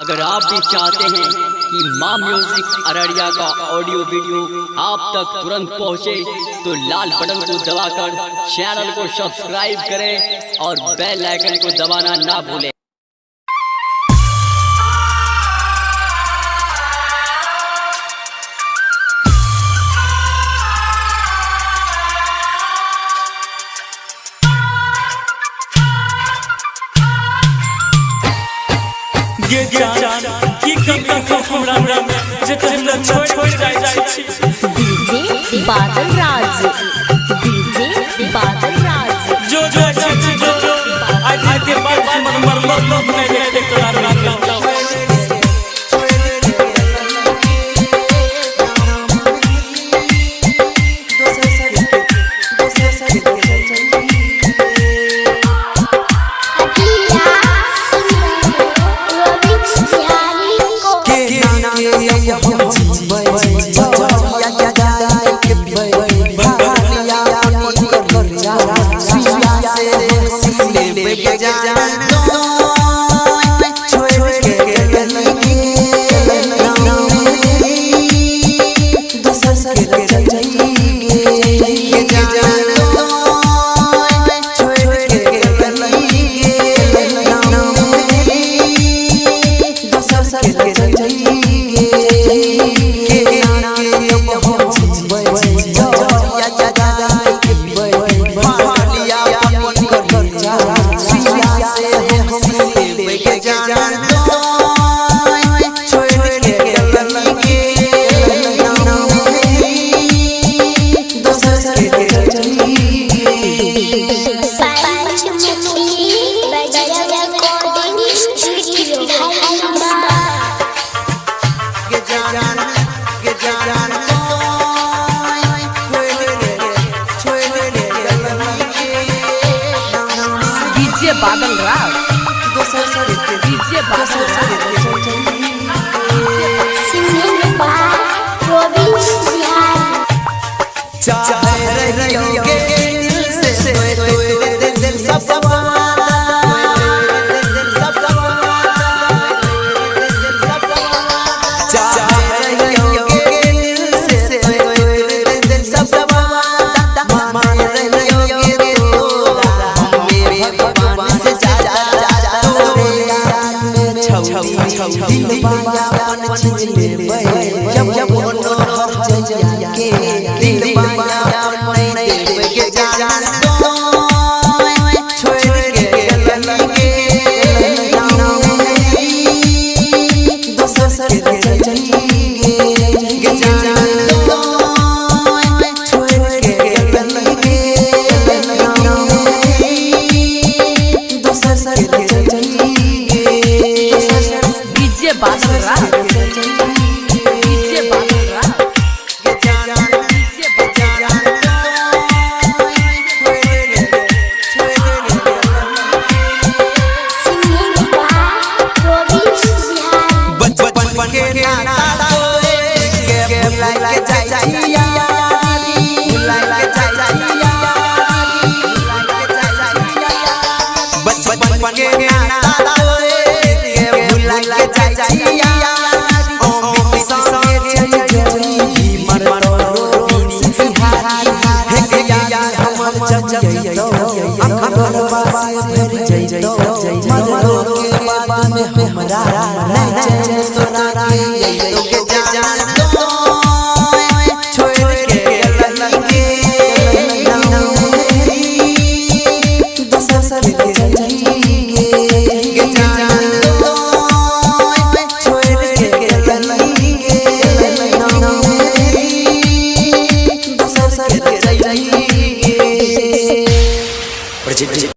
अगर आप भी चाहते हैं कि माँ म्यूजिक अररिया का ऑडियो वीडियो आप तक तुरंत पहुँचे तो लाल बटन को दबाकर चैनल को सब्सक्राइब करें और बेल आइकन को दबाना ना भूलें। ये जान की कमी को हमरा में जे तुम छोड़ जाय छी। डीजे बादल राज, डीजे बादल राज, जो आज के बाद मर लोग नहीं देखे तोरा रात Badal Raj, DJ Badal Raj, singing by province Bihar. चाहे रहियोगे से दिल सब Badal Raj, DJ Badal Raj, singing by province Bihar. बचपन के नाता के भुलाए के जाइया भुलाए के जाइया बचपन के नाता के भुलाए के जाइया ओ मिट्टी संगे चली मर बिहारी हे गया हम जइतो अखर बासे भर जइतो मरो के बाद में हमरा नहीं तोरा के जइतो के जान